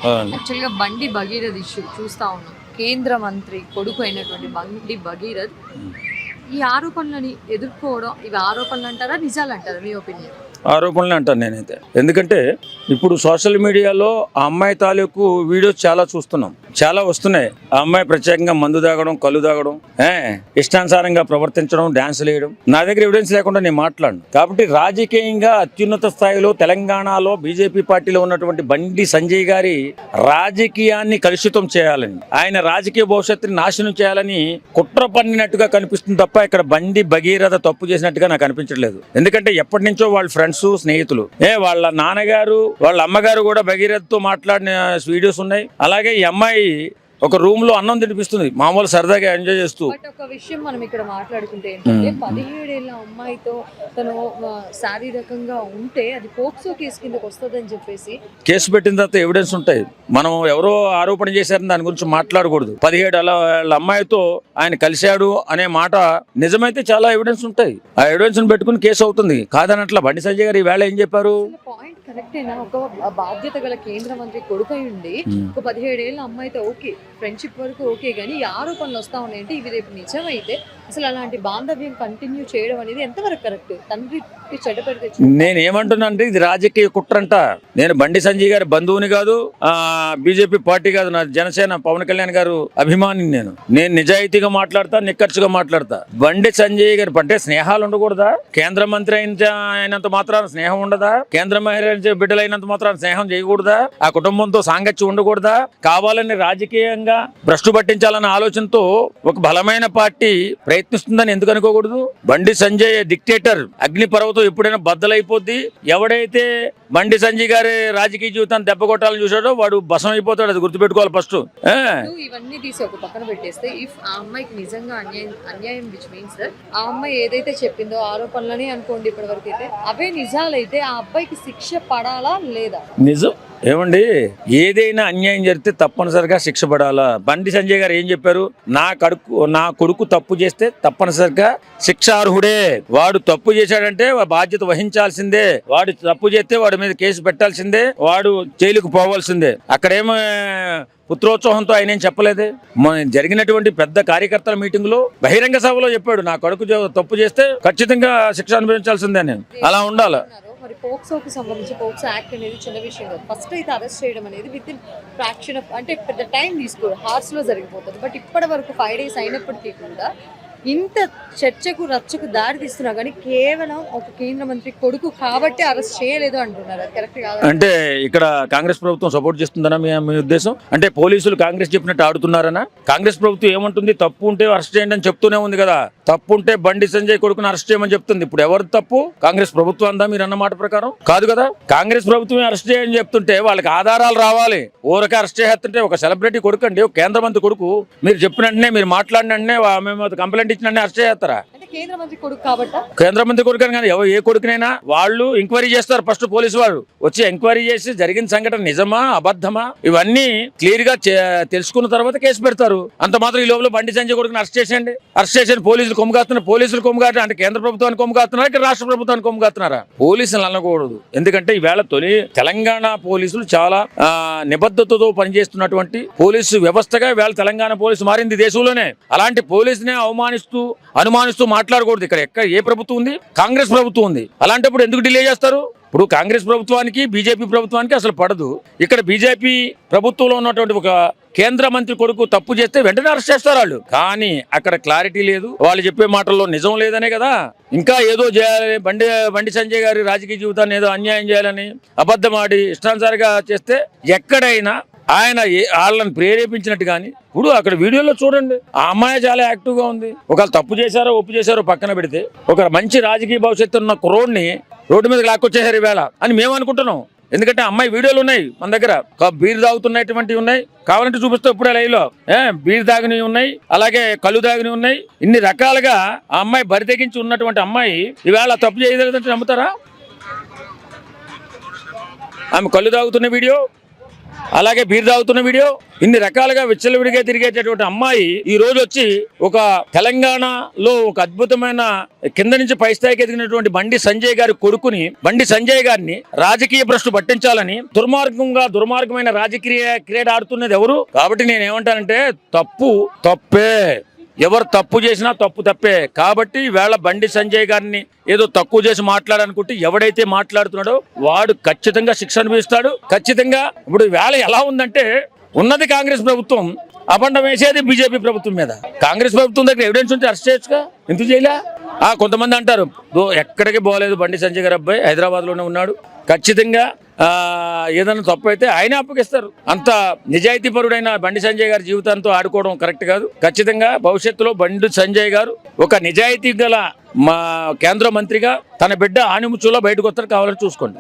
యాక్చువల్గా బండి భగీరథ్ ఇష్యూ చూస్తా ఉన్నాం. కేంద్ర మంత్రి కొడుకు అయినటువంటి బండి భగీరథ్ ఈ ఆరోపణలని ఎదుర్కోవడం, ఇవి ఆరోపణలు అంటారా నిజాలు అంటారా మీ ఒపీనియన్? ఆరోపణలు అంటాను నేనైతే. ఎందుకంటే ఇప్పుడు సోషల్ మీడియాలో ఆ అమ్మాయి తాలూకు వీడియోస్ చాలా చూస్తున్నాం, చాలా వస్తున్నాయి. ఆ అమ్మాయి ప్రత్యేకంగా మందు తాగడం, కళ్ళు తాగడం, ఇష్టానుసారంగా ప్రవర్తించడం, డాన్సులు వేయడం. నా దగ్గర ఎవిడెన్స్ లేకుండా నేను మాట్లాడను. కాబట్టి రాజకీయంగా అత్యున్నత స్థాయిలో తెలంగాణలో బీజేపీ పార్టీలో ఉన్నటువంటి బండి సంజయ్ గారి రాజకీయాన్ని కలుషితం చేయాలని, ఆయన రాజకీయ భవిష్యత్తుని నాశనం చేయాలని కుట్ర పన్నినట్టుగా కనిపిస్తుంది తప్ప ఇక్కడ బండి భగీరథ తప్పు చేసినట్టుగా నాకు అనిపించట్లేదు. ఎందుకంటే ఎప్పటి నుంచో వాళ్ళ ఫ్రెండ్స్, స్నేహితులు, వాళ్ళ నాన్నగారు, వాళ్ళ అమ్మగారు కూడా భగీరథతో మాట్లాడిన వీడియోస్ ఉన్నాయి. అలాగే ఈ అమ్మాయి ఒక రూమ్ లో అన్నం తినిపిస్తుంది, మామూలు సరదాగా ఎంజాయ్ చేస్తూ. ఒక విషయం మనం ఇక్కడ మాట్లాడుకుంటే ఏంటంటే 17 ఏళ్ల అమ్మాయితో తను శారీరకంగా ఉంటే అది పోక్సో కేసు కిందకి వస్తుందని చెప్పేసి కేసు పెట్టిన తర్వాత ఎవిడెన్స్ ఉంటాయి. మనం ఎవరో ఆరోపణ చేశారని దాని గురించి మాట్లాడకూడదు. 17 ఏళ్ల అమ్మాయితో ఆయన కలిశాడు అనే మాట నిజమైతే చాలా ఎవిడెన్స్ ఉంటాయి. ఆ ఎవిడెన్స్ పెట్టుకుని కేసు అవుతుంది. కాదనట్ల బండి సంజయ్ గారు ఈవేళ ఏం చెప్పారు? పాయింట్ కరెక్టేనా? ఒక బాధ్యత గల కేంద్ర మంత్రి కొడుకై ఉండి ఒక 17 ఏళ్ల అమ్మాయితో ఓకే, ఫ్రెండ్షిప్ వరకు ఓకే, కానీ ఈ ఆరోపణలు వస్తా ఉన్నాయంటే ఇవి రేపు నిజమైతే అసలు అలాంటి బాంధవ్యం కంటిన్యూ చేయడం అనేది ఎంతవరకు కరెక్ట్? తండ్రికి చెడ్డ పెడితే నేను ఏమంటున్నా అంటే ఇది రాజకీయ కుట్రంట. నేను బండి సంజయ్ గారి బంధువుని కాదు, బీజేపీ పార్టీ కాదు, నా జనసేన పవన్ కళ్యాణ్ గారు అభిమాని. నేను నిజాయితీగా మాట్లాడతా, నిక్కర్చుగా మాట్లాడతా. బండి సంజయ్ గారి అంటే స్నేహాలు ఉండకూడదా? కేంద్ర మంత్రి అయినంత మాత్రాన స్నేహం ఉండదా? కేంద్ర మహిళ బిడ్డలైనంత మాత్రాన స్నేహం చేయకూడదా? ఆ కుటుంబంతో సాంగత్యం ఉండకూడదా? కావాలని రాజకీయంగా భ్రష్టు పట్టించాలన్న ఆలోచనతో ఒక బలమైన పార్టీ ప్రయత్నిస్తుందని ఎందుకు అనుకోకూడదు? బండి సంజయ్ డిక్టేటర్, అగ్ని పర్వతం ఎప్పుడైనా బద్దలైపోద్ది. ఎవడైతే బండి సంజయ్ గారి రాజకీయ జీవితాన్ని దెబ్బ కొట్టాలని చూసాడో వాడు భసం అయిపోతాడు. అది గుర్తుపెట్టుకోవాలి ఫస్ట్. ఇవన్నీ తీసి ఒక పక్కన పెట్టేస్తే ఇఫ్ ఆ అమ్మాయికి నిజంగా అన్యాయం విచ్ మీన్స్ ఆ అమ్మాయి ఏదైతే చెప్పిందో ఆరోపణలని అనుకోండి ఇప్పటి వరకు అయితే అవే నిజాలైతే ఆ అబ్బాయికి శిక్ష పడాలా లేదా? నిజం ఏమండి, ఏదైనా అన్యాయం జరిగితే తప్పనిసరిగా శిక్ష పడాలా. బండి సంజయ్ గారు ఏం చెప్పారు? నా కొడుకు తప్పు చేస్తే తప్పనిసరిగా శిక్షార్హుడే. వాడు తప్పు చేశాడంటే బాధ్యత వహించాల్సిందే. వాడు తప్పు చేస్తే వాడి మీద కేసు పెట్టాల్సిందే. వాడు జైలుకు పోవాల్సిందే. అక్కడేమో పుత్రోత్సవంతో ఆయన ఏం చెప్పలేదే. జరిగినటువంటి పెద్ద కార్యకర్తల మీటింగ్ లో బహిరంగ సభలో చెప్పాడు, నా కొడుకు తప్పు చేస్తే ఖచ్చితంగా శిక్ష అనుభవించాల్సిందే. నేను అలా ఉండాలి. మరి పోక్సోకి సంబంధించి పోక్సో యాక్ట్ అనేది చిన్న విషయం కాదు. ఫస్ట్ అయితే అరెస్ట్ చేయడం అనేది విత్ ఇన్ ఫ్రాక్షన్ అంటే పెద్ద టైం తీసుకోదు, హార్స్ లో జరిగిపోతుంది. బట్ ఇప్పటి వరకు 5 days అయినప్పటికీ కూడా ఇంత చర్చకు రచ్చకు దారి తీస్తున్నా కానీ కేవలం ఒక కేంద్ర మంత్రి కొడుకు కాబట్టి అరెస్ట్ చేయలేదు అంటున్నారు. అది కరెక్ట్ కాదు. అంటే ఇక్కడ కాంగ్రెస్ ప్రభుత్వం సపోర్ట్ చేస్తుందనా మీ ఉద్దేశం? అంటే పోలీసులు కాంగ్రెస్ చెప్పినట్టు ఆడుతున్నారనా? కాంగ్రెస్ ప్రభుత్వం ఏమంటుంది? తప్పు ఉంటే అరెస్ట్ చేయండి అని చెప్తూనే ఉంది కదా. తప్పు ఉంటే బండి సంజయ్ కొడుకుని అరెస్ట్ చేయమని చెప్తుంది. ఇప్పుడు ఎవరు తప్పు? కాంగ్రెస్ ప్రభుత్వం అందా మీరు అన్న మాట ప్రకారం? కాదు కదా. కాంగ్రెస్ ప్రభుత్వమే అరెస్ట్ చేయని చెప్తుంటే వాళ్ళకి ఆధారాలు రావాలి. ఊరకే అరెస్ట్ చేస్తుంటే ఒక సెలబ్రిటీ కొడుకు అండి, ఒక కేంద్ర మంత్రి కొడుకు, మీరు చెప్పినట్టునే, మీరు మాట్లాడిన వెంటనే మేము కంప్లైంట్ ఇచ్చిన అరెస్ట్ చేస్తారా? కేంద్ర మంత్రి కొడుకు కాబట్టి కేంద్ర మంత్రి కొడుకు కానీ ఏ కొడుకునైనా వాళ్ళు ఎంక్వైరీ చేస్తారు. ఫస్ట్ పోలీసు వారు వచ్చి ఎంక్వైరీ చేసి జరిగిన సంఘటన నిజమా అబద్ధమా ఇవన్నీ క్లియర్ గా తెలుసుకున్న తర్వాత కేసు పెడతారు. అంత మాత్రం ఈ లోపల బండి సంజయ్ కొడుకుని అరెస్ట్ చేసేయండి. అరెస్ట్ చేసి పోలీసులు కొమ్ముగాస్తున్నారు. అంటే కేంద్ర ప్రభుత్వానికి కొమ్ముగాస్తున్నారా, ఇక్కడ రాష్ట్ర ప్రభుత్వానికి కొమ్ముగాస్తున్నారా? పోలీసులు అనకూడదు. ఎందుకంటే ఈవేళ తెలంగాణ పోలీసులు చాలా నిబద్ధతతో పనిచేస్తున్నటువంటి పోలీసు వ్యవస్థగా ఈవేళ తెలంగాణ పోలీసు మారింది దేశంలోనే. అలాంటి పోలీసునే అనుమానిస్తూ మాట్లాడకూడదు. ఇక్కడ ఏ ప్రభుత్వం ఉంది? కాంగ్రెస్ ప్రభుత్వం ఉంది. అలాంటప్పుడు ఎందుకు డిలే చేస్తారు? ఇప్పుడు కాంగ్రెస్ ప్రభుత్వానికి బీజేపీ ప్రభుత్వానికి అసలు పడదు. ఇక్కడ బీజేపీ ప్రభుత్వంలో ఉన్నటువంటి ఒక కేంద్ర మంత్రి కొడుకు తప్పు చేస్తే వెంటనే అరెస్ట్ చేస్తారు వాళ్ళు. కానీ అక్కడ క్లారిటీ లేదు, వాళ్ళు చెప్పే మాటల్లో నిజం లేదనే కదా. ఇంకా ఏదో చేయాలని బండి సంజయ్ గారి రాజకీయ జీవితాన్ని ఏదో అన్యాయం చేయాలని అబద్ధమాడి ఇష్టానుసారిగా చేస్తే ఎక్కడైనా ఆయన వాళ్ళని ప్రేరేపించినట్టు కానీ ఇప్పుడు అక్కడ వీడియోలో చూడండి, ఆ అమ్మాయి చాలా యాక్టివ్ గా ఉంది. ఒకవేళ తప్పు చేశారో ఒప్పు చేశారో పక్కన పెడితే ఒక మంచి రాజకీయ భవిష్యత్తు ఉన్న కుర్రోడ్ని రోడ్డు మీద లాక్కొచ్చేసారు ఈవేళ అని మేము అనుకుంటున్నాం. ఎందుకంటే అమ్మాయి వీడియోలు ఉన్నాయి మన దగ్గర, బీర్ తాగుతున్నటువంటివి ఉన్నాయి. కావాలంటే చూపిస్తే ఇప్పుడే లైవ్ లో బీర్ తాగినవి ఉన్నాయి, అలాగే కళ్ళు తాగినవి ఉన్నాయి. ఇన్ని రకాలుగా ఆ అమ్మాయి బరి తెగించి ఉన్నటువంటి అమ్మాయి ఈవేళ తప్పు చేయలేదంటే నమ్ముతారా? ఆమె కళ్ళు తాగుతున్న వీడియో అలాగే బీర్ తాగుతున్న వీడియో, ఇన్ని రకాలుగా విచ్చలవిడిగా తిరిగేటటువంటి అమ్మాయి ఈ రోజు వచ్చి ఒక తెలంగాణలో ఒక అద్భుతమైన కింద నుంచి పై స్థాయికి ఎదిగినటువంటి బండి సంజయ్ గారి కొడుకుని, బండి సంజయ్ గారిని రాజకీయ భ్రష్టు పట్టించాలని దుర్మార్గమైన రాజకీయ క్రీడ ఆడుతున్నది ఎవరు? కాబట్టి నేను ఏమంటానంటే తప్పే, ఎవరు తప్పు చేసినా తప్పే. కాబట్టి వేళ బండి సంజయ్ గారిని ఏదో తక్కువ చేసి మాట్లాడాలనుకుంటే ఎవడైతే మాట్లాడుతున్నాడో వాడు ఖచ్చితంగా శిక్ష అనుభవిస్తాడు. ఖచ్చితంగా ఇప్పుడు వేళ ఎలా ఉందంటే, ఉన్నది కాంగ్రెస్ ప్రభుత్వం, అబండం వేసేది బీజేపీ ప్రభుత్వం మీద. కాంగ్రెస్ ప్రభుత్వం దగ్గర ఎవిడెన్స్ ఉంటే అరెస్ట్ చేయొచ్చుగా, ఎందుకు చేయలే? కొంతమంది అంటారు ఎక్కడికి పోలేదు బండి సంజయ్ గారి అబ్బాయి, హైదరాబాద్లోనే ఉన్నాడు. ఖచ్చితంగా ఏదైనా తప్పు అయితే ఆయన అప్పగిస్తారు. అంత నిజాయితీపరుడైన బండి సంజయ్ గారి జీవితంతో ఆడుకోవడం కరెక్ట్ కాదు. ఖచ్చితంగా భవిష్యత్తులో బండి సంజయ్ గారు ఒక నిజాయితీ గల కేంద్ర మంత్రిగా తన బిడ్డ ఆనిముచ్చులో బయటకు వస్తారు, కావాలని చూసుకోండి.